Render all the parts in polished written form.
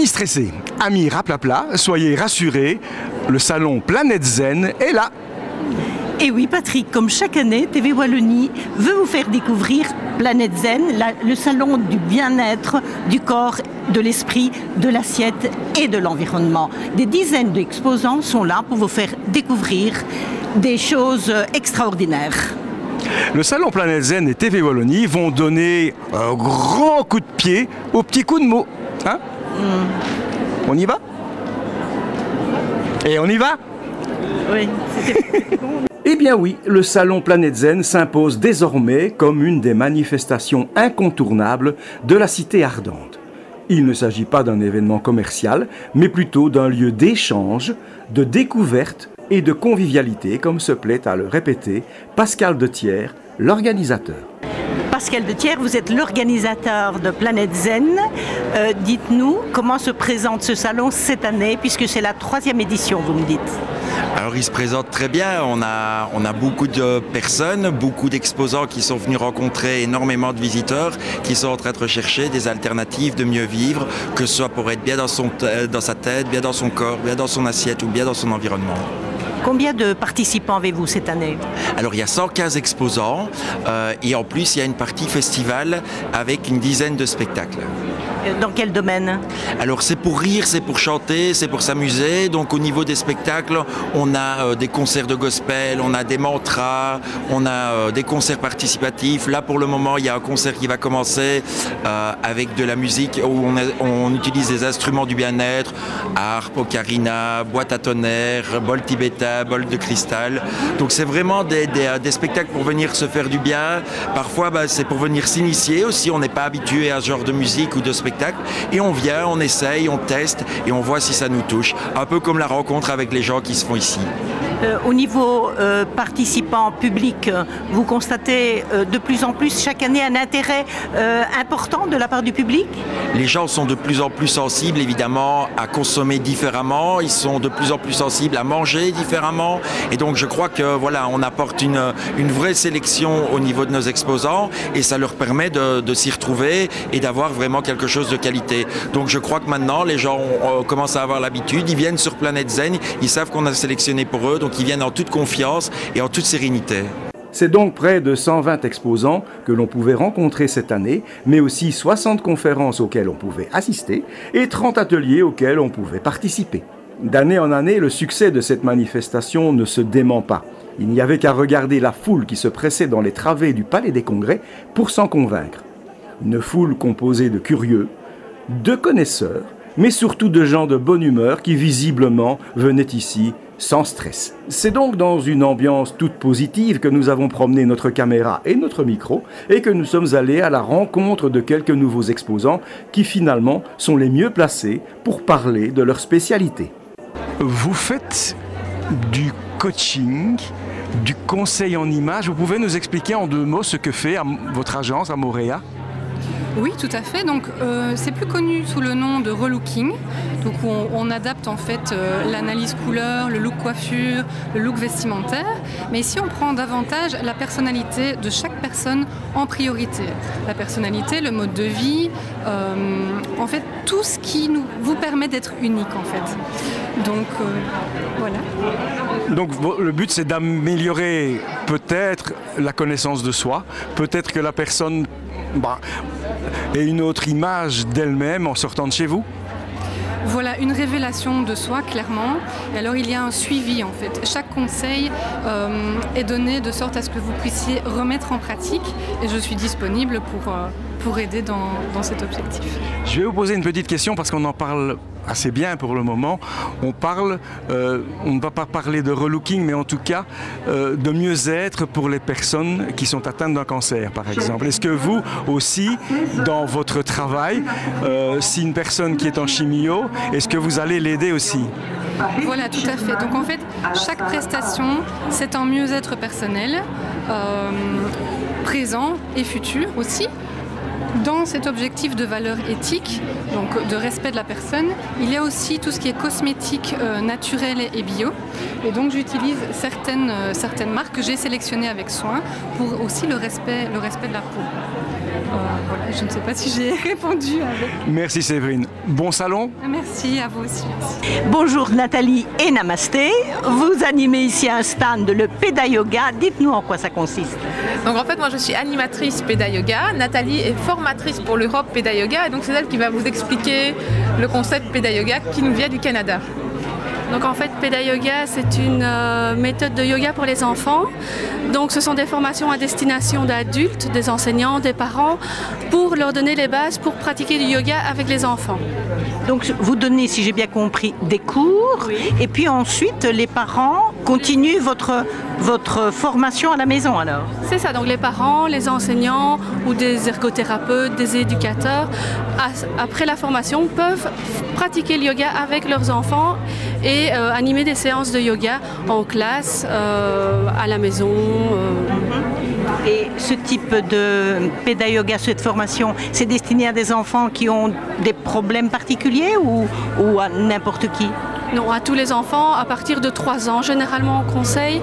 Amis stressés, amis raplapla, soyez rassurés, le salon Planète Zen est là. Et oui Patrick, comme chaque année, TV Wallonie veut vous faire découvrir Planète Zen, le salon du bien-être, du corps, de l'esprit, de l'assiette et de l'environnement. Des dizaines d'exposants sont là pour vous faire découvrir des choses extraordinaires. Le salon Planète Zen et TV Wallonie vont donner un grand coup de pied au petit coup de mot. Hein? On y va? Et on y va? Oui, c'était bon. Eh bien oui, le salon Planète Zen s'impose désormais comme une des manifestations incontournables de la cité ardente. Il ne s'agit pas d'un événement commercial, mais plutôt d'un lieu d'échange, de découverte et de convivialité, comme se plaît à le répéter Pascal Dethier, l'organisateur. Pascal Dethier, vous êtes l'organisateur de Planète Zen. Dites-nous comment se présente ce salon cette année, puisque c'est la 3e édition, vous me dites. Alors il se présente très bien, on a beaucoup de personnes, beaucoup d'exposants qui sont venus rencontrer énormément de visiteurs qui sont en train de rechercher des alternatives de mieux vivre, que ce soit pour être bien dans sa tête, bien dans son corps, bien dans son assiette ou bien dans son environnement. Combien de participants avez-vous cette année? Alors il y a 115 exposants et en plus il y a une partie festival avec une dizaine de spectacles. Dans quel domaine? Alors c'est pour rire, c'est pour chanter, c'est pour s'amuser. Donc au niveau des spectacles, on a des concerts de gospel, on a des mantras, on a des concerts participatifs. Là pour le moment, il y a un concert qui va commencer avec de la musique où on utilise des instruments du bien-être, harpe, ocarina, boîte à tonnerre, bol tibétain, bol de cristal. Donc c'est vraiment des spectacles pour venir se faire du bien. Parfois c'est pour venir s'initier aussi, on n'est pas habitué à ce genre de musique ou de spectacle. Et on vient, on essaye, on teste et on voit si ça nous touche. Un peu comme la rencontre avec les gens qui se font ici. Au niveau participants public, vous constatez de plus en plus chaque année un intérêt important de la part du public? Les gens sont de plus en plus sensibles évidemment à consommer différemment, ils sont de plus en plus sensibles à manger différemment et donc je crois que voilà, on apporte une vraie sélection au niveau de nos exposants et ça leur permet de s'y retrouver et d'avoir vraiment quelque chose de qualité. Donc je crois que maintenant les gens commencent à avoir l'habitude, ils viennent sur Planète Zen, ils savent qu'on a sélectionné pour eux, donc ils viennent en toute confiance et en toute sérénité. C'est donc près de 120 exposants que l'on pouvait rencontrer cette année, mais aussi 60 conférences auxquelles on pouvait assister et 30 ateliers auxquels on pouvait participer. D'année en année, le succès de cette manifestation ne se dément pas. Il n'y avait qu'à regarder la foule qui se pressait dans les travées du Palais des Congrès pour s'en convaincre. Une foule composée de curieux, de connaisseurs, mais surtout de gens de bonne humeur qui visiblement venaient ici sans stress. C'est donc dans une ambiance toute positive que nous avons promené notre caméra et notre micro et que nous sommes allés à la rencontre de quelques nouveaux exposants qui finalement sont les mieux placés pour parler de leur spécialité. Vous faites du coaching, du conseil en images. Vous pouvez nous expliquer en 2 mots ce que fait votre agence Amorea? Oui, tout à fait. Donc, c'est plus connu sous le nom de relooking. Donc, on adapte en fait l'analyse couleur, le look coiffure, le look vestimentaire. Mais ici, on prend davantage la personnalité de chaque personne en priorité. La personnalité, le mode de vie, en fait, tout ce qui vous permet d'être unique en fait. Donc, voilà. Donc, le but, c'est d'améliorer peut-être la connaissance de soi, peut-être que la personne ait une autre image d'elle-même en sortant de chez vous? Voilà, une révélation de soi, clairement. Et alors, il y a un suivi, en fait. Chaque conseil est donné de sorte à ce que vous puissiez remettre en pratique. Et je suis disponible pour aider dans cet objectif. Je vais vous poser une petite question parce qu'on en parle assez bien pour le moment. On ne va pas parler de relooking, mais en tout cas de mieux-être pour les personnes qui sont atteintes d'un cancer, par exemple. Est-ce que vous aussi, dans votre travail, si une personne qui est en chimio, est-ce que vous allez l'aider aussi? Voilà, tout à fait. Donc en fait, chaque prestation, c'est un mieux-être personnel, présent et futur aussi. Dans cet objectif de valeur éthique, donc de respect de la personne, il y a aussi tout ce qui est cosmétique naturel et bio. Et donc j'utilise certaines marques que j'ai sélectionnées avec soin pour aussi le respect de la peau. Voilà, je ne sais pas si j'ai répondu avec. Merci Séverine. Bon salon. Merci à vous aussi. Merci. Bonjour Nathalie et Namasté. Vous animez ici un stand de le Péda Yoga. Dites-nous en quoi ça consiste. Donc en fait, moi je suis animatrice Péda Yoga. Nathalie est formatrice pour l'Europe Péda Yoga. Et donc c'est elle qui va vous expliquer le concept Péda Yoga qui nous vient du Canada. Donc en fait, Péda Yoga, c'est une méthode de yoga pour les enfants. Donc ce sont des formations à destination d'adultes, des enseignants, des parents, pour leur donner les bases pour pratiquer du yoga avec les enfants. Donc vous donnez, si j'ai bien compris, des cours, Oui. et puis ensuite les parents continuent votre formation à la maison alors. C'est ça, donc les parents, les enseignants ou des ergothérapeutes, des éducateurs, après la formation, peuvent pratiquer le yoga avec leurs enfants et animer des séances de yoga en classe, à la maison. Et ce type de Péda Yoga, cette formation, c'est destiné à des enfants qui ont des problèmes particuliers ou à n'importe qui? Non, à tous les enfants, à partir de 3 ans. Généralement, on conseille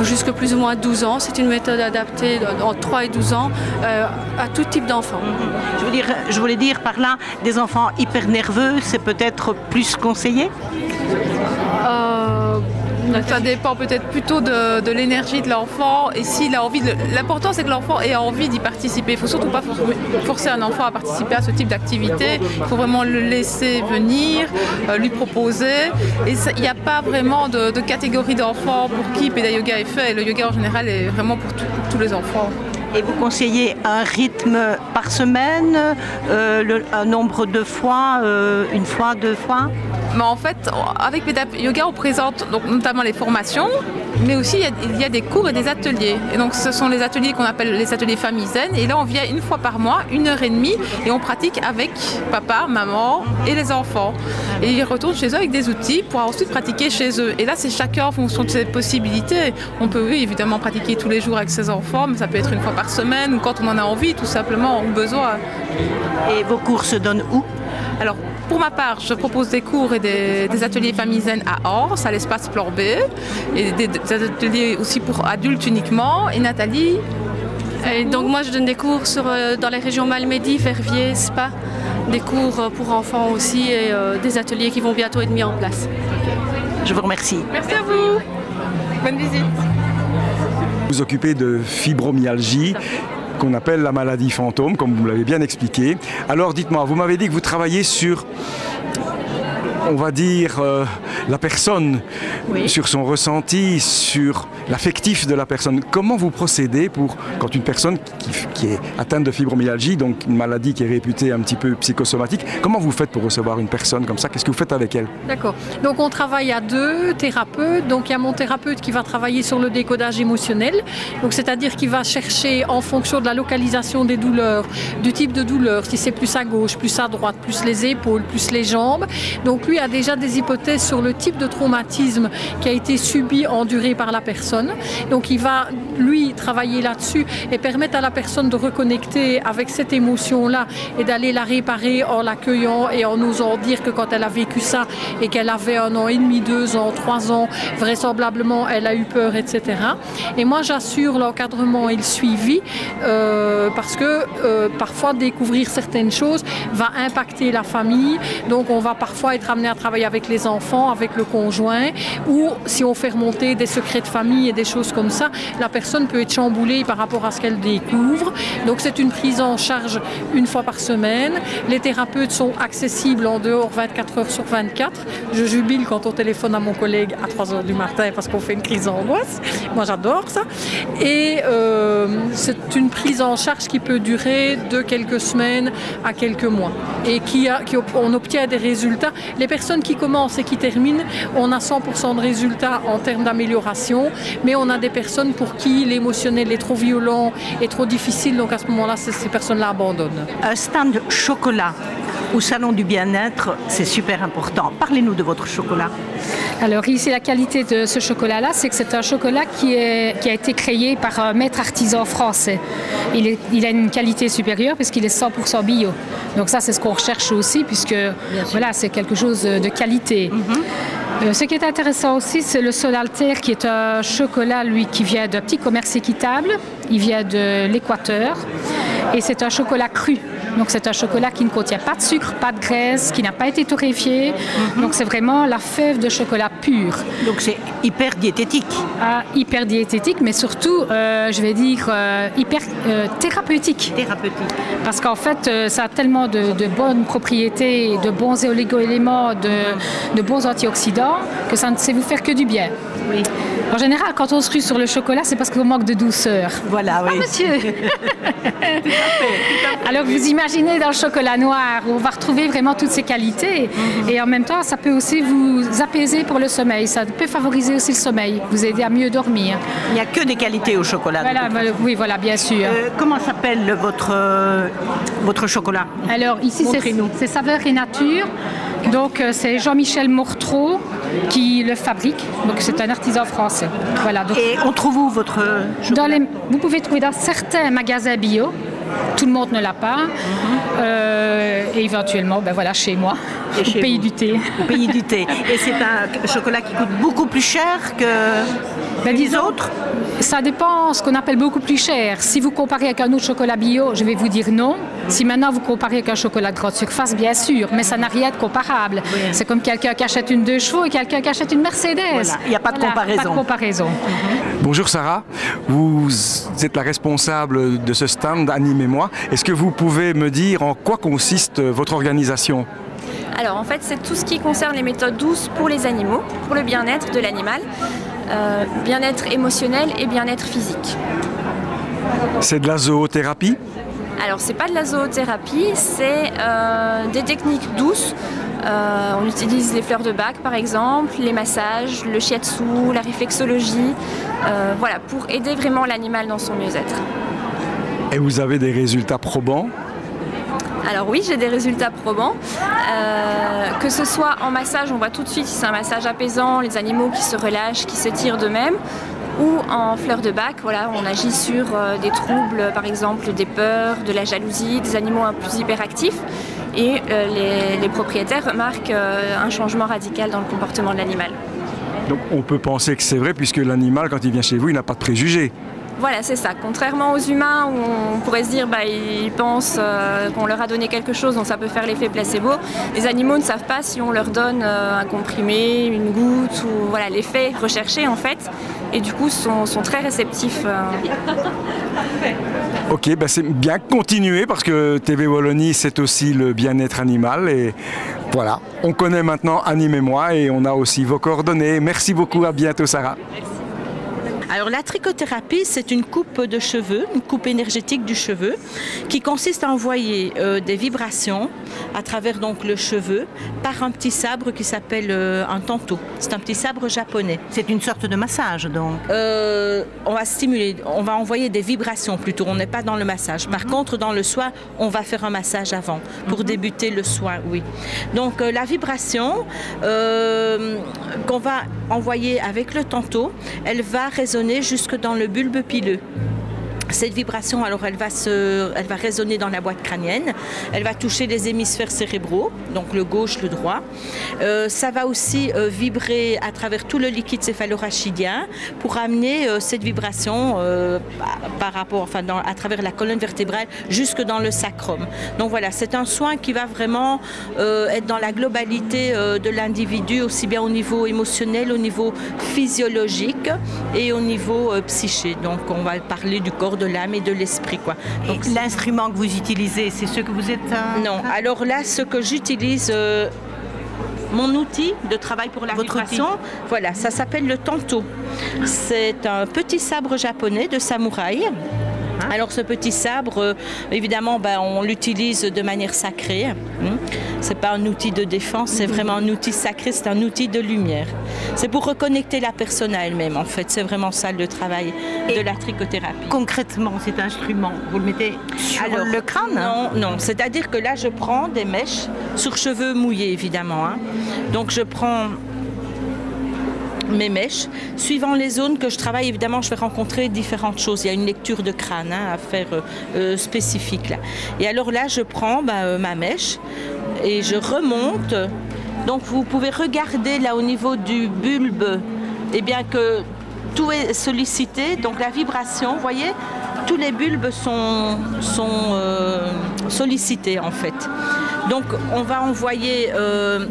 jusqu'à plus ou moins 12 ans. C'est une méthode adaptée entre 3 et 12 ans à tout type d'enfants. Je voulais dire par là, des enfants hyper nerveux, c'est peut-être plus conseillé? Ça dépend peut-être plutôt de l'énergie de l'enfant et s'il a envie. L'important c'est que l'enfant ait envie d'y participer. Il ne faut surtout pas forcer un enfant à participer à ce type d'activité. Il faut vraiment le laisser venir, lui proposer. Et il n'y a pas vraiment de catégorie d'enfants pour qui Péda Yoga est fait. Et le yoga en général est vraiment pour tous les enfants. Et vous conseillez un rythme par semaine, un nombre de fois, une fois, 2 fois? Mais en fait, avec Péda Yoga, on présente donc, notamment les formations, mais aussi il y a des cours et des ateliers. Et donc ce sont les ateliers qu'on appelle les ateliers famille zen. Et là, on vient une fois par mois, 1h30, et on pratique avec papa, maman et les enfants. Et ils retournent chez eux avec des outils pour ensuite pratiquer chez eux. Et là, c'est chacun en fonction de ses possibilités. On peut, oui, évidemment, pratiquer tous les jours avec ses enfants, mais ça peut être une fois par semaine ou quand on en a envie, tout simplement, ou besoin. Et vos cours se donnent où? Alors, pour ma part, je propose des cours et des ateliers famille zen à Ors, à l'espace Plan B, et des ateliers aussi pour adultes uniquement. Et Nathalie? Et donc moi, je donne des cours dans les régions Malmedy, Verviers, Spa, des cours pour enfants aussi et des ateliers qui vont bientôt être mis en place. Je vous remercie. Merci à vous. Bonne visite. Vous vous occupez de fibromyalgie, qu'on appelle la maladie fantôme, comme vous l'avez bien expliqué. Alors dites-moi, vous m'avez dit que vous travaillez sur, on va dire, la personne, Oui. sur son ressenti, sur l'affectif de la personne. Comment vous procédez pour, quand une personne qui est atteinte de fibromyalgie, donc une maladie qui est réputée un petit peu psychosomatique, comment vous faites pour recevoir une personne comme ça? Qu'est-ce que vous faites avec elle? D'accord. Donc on travaille à 2 thérapeutes. Donc il y a mon thérapeute qui va travailler sur le décodage émotionnel. Donc c'est-à-dire qu'il va chercher en fonction de la localisation des douleurs, du type de douleur, si c'est plus à gauche, plus à droite, plus les épaules, plus les jambes. Donc lui a déjà des hypothèses sur le type de traumatisme qui a été subi, enduré par la personne. Donc il va, lui, travailler là-dessus et permettre à la personne de reconnecter avec cette émotion-là et d'aller la réparer en l'accueillant et en osant dire que quand elle a vécu ça et qu'elle avait 1 an et demi, 2 ans, 3 ans, vraisemblablement elle a eu peur, etc. Et moi j'assure l'encadrement et le suivi parce que parfois découvrir certaines choses va impacter la famille. Donc on va parfois être amené à travailler avec les enfants, avec le conjoint, ou si on fait remonter des secrets de famille et des choses comme ça, la personne peut être chamboulée par rapport à ce qu'elle découvre. Donc c'est une prise en charge 1 fois par semaine. Les thérapeutes sont accessibles en dehors 24 heures sur 24. Je jubile quand on téléphone à mon collègue à 3 heures du matin parce qu'on fait une crise d'angoisse. Moi j'adore ça. Et c'est une prise en charge qui peut durer de quelques semaines à quelques mois et on obtient des résultats. Les personnes qui commencent et qui terminent, on a 100% de résultats en termes d'amélioration, mais on a des personnes pour qui l'émotionnel est trop violent et trop difficile, donc à ce moment-là, ces personnes-là abandonnent. Un stand chocolat au Salon du Bien-être, c'est super important. Parlez-nous de votre chocolat. Alors ici, la qualité de ce chocolat-là, c'est que c'est un chocolat qui a été créé par un maître artisan français. Il a une qualité supérieure puisqu'il est 100% bio. Donc ça, c'est ce qu'on recherche aussi, puisque voilà, c'est quelque chose de qualité. Ce qui est intéressant aussi, c'est le Solalter, qui est un chocolat, lui, qui vient d'un petit commerce équitable. Il vient de l'Équateur et c'est un chocolat cru. Donc c'est un chocolat qui ne contient pas de sucre, pas de graisse, qui n'a pas été torréfié. Donc c'est vraiment la fève de chocolat pur. Donc c'est hyper diététique. Hyper diététique, mais surtout, je vais dire, hyper thérapeutique. Parce qu'en fait, ça a tellement de bonnes propriétés, de bons oligo-éléments, de bons antioxydants, que ça ne sait vous faire que du bien. Oui. En général, quand on se rue sur le chocolat, c'est parce qu'on manque de douceur. Voilà, oui. Ah, monsieur. Alors vous imaginez dans le chocolat noir, où on va retrouver vraiment toutes ces qualités. Et en même temps, ça peut aussi vous apaiser pour le sommeil. Ça peut favoriser aussi le sommeil, vous aider à mieux dormir. Il n'y a que des qualités au chocolat. Voilà, oui, voilà, bien sûr. Comment s'appelle votre chocolat? Alors ici, c'est Saveur et Nature. Donc c'est Jean-Michel Mortreau qui le fabrique. Donc c'est un artisan français. Voilà, donc, et on trouve où votre chocolat? Vous pouvez trouver dans certains magasins bio. Tout le monde ne l'a pas. Et éventuellement, ben voilà, chez moi, au pays du thé. Au pays du thé. Et c'est un chocolat qui coûte beaucoup plus cher que les autres? Ça dépend ce qu'on appelle beaucoup plus cher. Si vous comparez avec un autre chocolat bio, je vais vous dire non. Si maintenant vous comparez avec un chocolat de grande surface, bien sûr, mais ça n'a rien de comparable. Oui. C'est comme quelqu'un qui achète une 2 chevaux et quelqu'un qui achète une Mercedes. Voilà. Il n'y a pas de comparaison. Pas de comparaison. Bonjour Sarah, vous êtes la responsable de ce stand Animez-moi. Est-ce que vous pouvez me dire en quoi consiste votre organisation? Alors en fait, c'est tout ce qui concerne les méthodes douces pour les animaux, pour le bien-être de l'animal, bien-être émotionnel et bien-être physique. C'est de la zoothérapie? Alors c'est pas de la zoothérapie, c'est des techniques douces. On utilise les fleurs de bac par exemple, les massages, le shiatsu, la réflexologie, voilà, pour aider vraiment l'animal dans son mieux-être. Et vous avez des résultats probants? Alors oui, j'ai des résultats probants. Que ce soit en massage, on voit tout de suite si c'est un massage apaisant, les animaux qui se relâchent, qui s'étirent d'eux-mêmes, ou en fleurs de bac, voilà, on agit sur des troubles, par exemple des peurs, de la jalousie, des animaux un peu plus hyperactifs. Et les propriétaires remarquent un changement radical dans le comportement de l'animal. Donc on peut penser que c'est vrai puisque l'animal, quand il vient chez vous, il n'a pas de préjugés. Voilà, c'est ça. Contrairement aux humains où on pourrait se dire ils pensent qu'on leur a donné quelque chose, donc ça peut faire l'effet placebo. Les animaux ne savent pas si on leur donne un comprimé, une goutte ou voilà, l'effet recherché en fait. Et du coup sont très réceptifs. Ok, c'est bien continuer parce que TV Wallonie c'est aussi le bien-être animal et voilà, on connaît maintenant Animez-moi et on a aussi vos coordonnées. Merci beaucoup, à bientôt Sarah. Alors la trichothérapie, c'est une coupe de cheveux, une coupe énergétique du cheveu qui consiste à envoyer des vibrations à travers donc le cheveu par un petit sabre qui s'appelle un tanto. C'est un petit sabre japonais. C'est une sorte de massage donc? On va stimuler, on va envoyer des vibrations plutôt, on n'est pas dans le massage. Par contre, dans le soin, on va faire un massage avant pour débuter le soin, oui. Donc la vibration qu'on va envoyer avec le tanto, elle va résonner jusque dans le bulbe pileux. Cette vibration, alors elle va résonner dans la boîte crânienne, elle va toucher les hémisphères cérébraux, donc le gauche, le droit. Ça va aussi vibrer à travers tout le liquide céphalorachidien pour amener cette vibration par rapport, à travers la colonne vertébrale jusque dans le sacrum. Donc voilà, c'est un soin qui va vraiment être dans la globalité de l'individu, aussi bien au niveau émotionnel, au niveau physiologique et au niveau psyché. Donc on va parler du corps, de l'âme et de l'esprit, quoi. Donc l'instrument que vous utilisez, c'est ce que vous êtes... Non, alors là, ce que j'utilise, mon outil de travail pour la vibration, voilà, ça s'appelle le tanto. C'est un petit sabre japonais de samouraï. Alors ce petit sabre, évidemment, on l'utilise de manière sacrée. C'est pas un outil de défense, c'est vraiment un outil sacré, c'est un outil de lumière. C'est pour reconnecter la personne à elle-même, en fait. C'est vraiment ça le travail de la trichothérapie. Concrètement, cet instrument, vous le mettez sur le crâne? Non. C'est-à-dire que là, je prends des mèches sur cheveux mouillés, évidemment. Donc je prends mes mèches. Suivant les zones que je travaille, évidemment, je vais rencontrer différentes choses. Il y a une lecture de crâne à faire spécifique là. Et alors là, je prends ma mèche et je remonte. Donc vous pouvez regarder là au niveau du bulbe, eh bien que tout est sollicité. Donc la vibration, vous voyez, tous les bulbes sont sollicités en fait. Donc on va envoyer,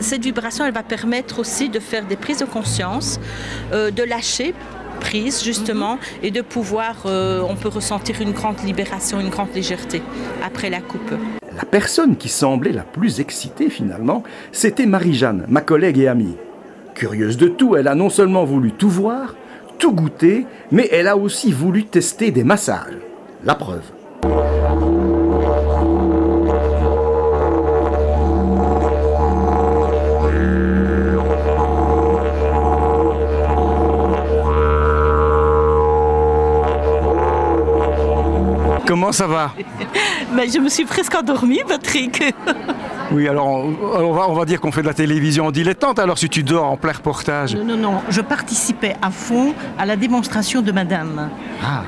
cette vibration, elle va permettre aussi de faire des prises de conscience, de lâcher prise justement et de pouvoir, on peut ressentir une grande libération, une grande légèreté après la coupe. La personne qui semblait la plus excitée finalement, c'était Marie-Jeanne, ma collègue et amie. Curieuse de tout, elle a non seulement voulu tout voir, tout goûter, mais elle a aussi voulu tester des massages. La preuve. Comment ça va? Mais je me suis presque endormie, Patrick. Oui, alors on va dire qu'on fait de la télévision dilettante, alors si tu dors en plein reportage. Non, je participais à fond à la démonstration de madame. Ah.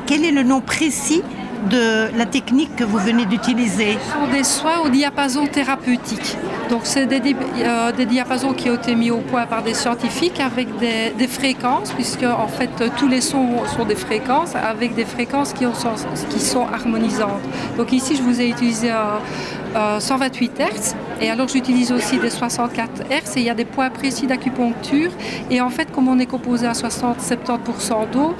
Quel est le nom précis de la technique que vous venez d'utiliser? Ce sont des soins au diapason thérapeutique. Donc c'est des diapasons qui ont été mis au point par des scientifiques avec des fréquences, puisque en fait tous les sons sont des fréquences avec des fréquences qui sont harmonisantes. Donc ici je vous ai utilisé 128 Hz et alors j'utilise aussi des 64 Hz et il y a des points précis d'acupuncture et en fait comme on est composé à 60-70% d'eau,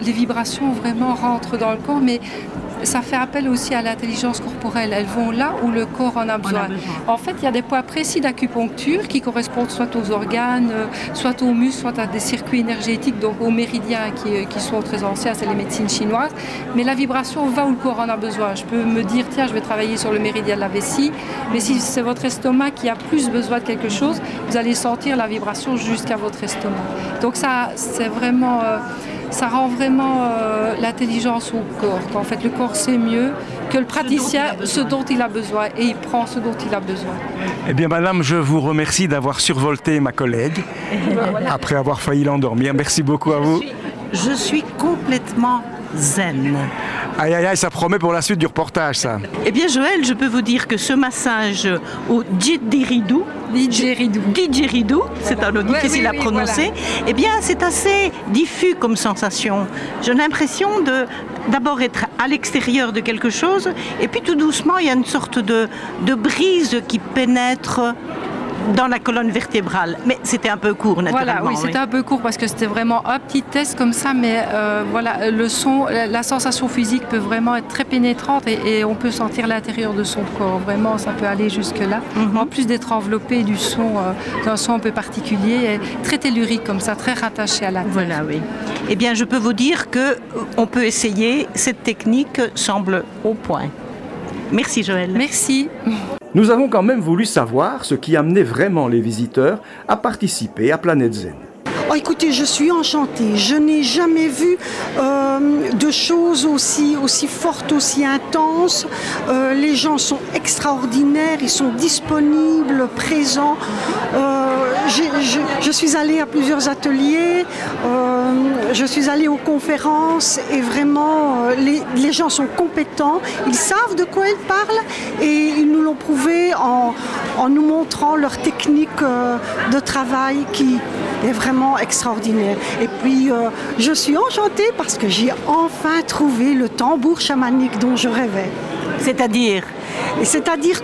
les vibrations vraiment rentrent dans le corps, mais ça fait appel aussi à l'intelligence corporelle. Elles vont là où le corps en a besoin. En fait, il y a des points précis d'acupuncture qui correspondent soit aux organes, soit aux muscles, soit à des circuits énergétiques, donc aux méridiens qui sont très anciens, c'est les médecines chinoises. Mais la vibration va où le corps en a besoin. Je peux me dire, tiens, je vais travailler sur le méridien de la vessie, mais si c'est votre estomac qui a plus besoin de quelque chose, vous allez sentir la vibration jusqu'à votre estomac. Donc ça, c'est vraiment... ça rend vraiment l'intelligence au corps. En fait, le corps sait mieux que le praticien ce dont il a besoin et il prend ce dont il a besoin. Eh bien, madame, je vous remercie d'avoir survolté ma collègue après avoir failli l'endormir. Merci beaucoup à vous. Je suis complètement zen. Aïe, aïe, aïe, ça promet pour la suite du reportage, ça. Eh bien, Joël, je peux vous dire que ce massage au didgeridoo, c'est un nom difficile à prononcer, eh bien, c'est assez diffus comme sensation. J'ai l'impression d'abord être à l'extérieur de quelque chose, et puis tout doucement, il y a une sorte de brise qui pénètre dans la colonne vertébrale. Mais c'était un peu court, naturellement. Voilà, oui, c'était un peu court parce que c'était vraiment un petit test comme ça, mais voilà, le son, la sensation physique peut vraiment être très pénétrante et on peut sentir l'intérieur de son corps. Vraiment, ça peut aller jusque-là. En plus d'être enveloppé du son, d'un son un peu particulier, très tellurique comme ça, très rattaché à la terre. Voilà, oui. Eh bien, je peux vous dire qu'on peut essayer. Cette technique semble au point. Merci, Joël. Merci. Nous avons quand même voulu savoir ce qui amenait vraiment les visiteurs à participer à Planète Zen. Oh, écoutez, je suis enchantée. Je n'ai jamais vu de choses aussi fortes, aussi intenses. Les gens sont extraordinaires, ils sont disponibles, présents. Je suis allée à plusieurs ateliers, je suis allée aux conférences et vraiment les gens sont compétents, ils savent de quoi ils parlent et ils nous l'ont prouvé en nous montrant leur technique de travail qui est vraiment extraordinaire. Et puis je suis enchantée parce que j'ai enfin trouvé le tambour chamanique dont je rêvais. C'est-à-dire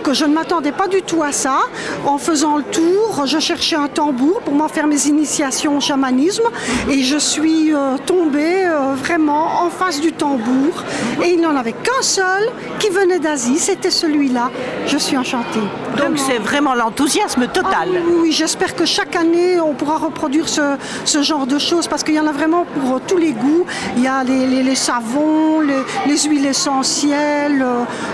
que je ne m'attendais pas du tout à ça. En faisant le tour, je cherchais un tambour pour m'en faire mes initiations au chamanisme et je suis tombée vraiment en face du tambour et il n'y en avait qu'un seul qui venait d'Asie, c'était celui-là. Je suis enchantée. Donc c'est vraiment l'enthousiasme total. Ah, oui, j'espère que chaque année on pourra reproduire ce genre de choses parce qu'il y en a vraiment pour tous les goûts. Il y a les savons, les huiles essentielles,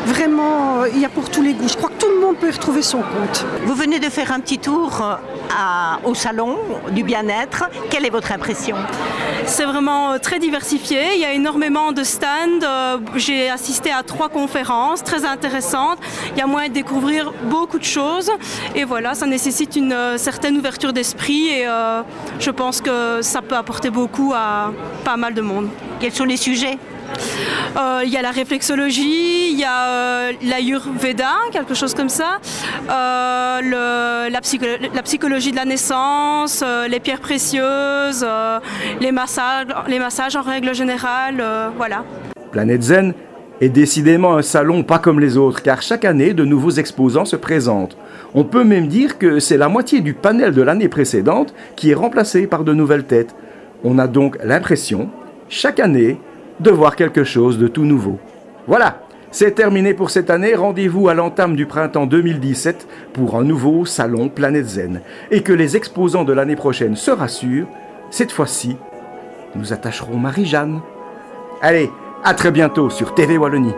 vraiment il y a pour tous les goûts. Je crois que tout le monde peut y retrouver son compte. Vous venez de faire un petit tour au salon du bien-être. Quelle est votre impression? C'est vraiment très diversifié. Il y a énormément de stands. J'ai assisté à 3 conférences très intéressantes. Il y a moyen de découvrir beaucoup de choses. Et voilà, ça nécessite une certaine ouverture d'esprit. Et je pense que ça peut apporter beaucoup à pas mal de monde. Quels sont les sujets ? Il y a la réflexologie, il y a l'Ayurveda, quelque chose comme ça, la psychologie de la naissance, les pierres précieuses, les massages en règle générale, voilà. Planète Zen est décidément un salon pas comme les autres, car chaque année, de nouveaux exposants se présentent. On peut même dire que c'est la moitié du panel de l'année précédente qui est remplacé par de nouvelles têtes. On a donc l'impression, chaque année, de voir quelque chose de tout nouveau. Voilà, c'est terminé pour cette année. Rendez-vous à l'entame du printemps 2017 pour un nouveau salon Planète Zen. Et que les exposants de l'année prochaine se rassurent, cette fois-ci, nous attacherons Marie-Jeanne. Allez, à très bientôt sur TV Wallonie.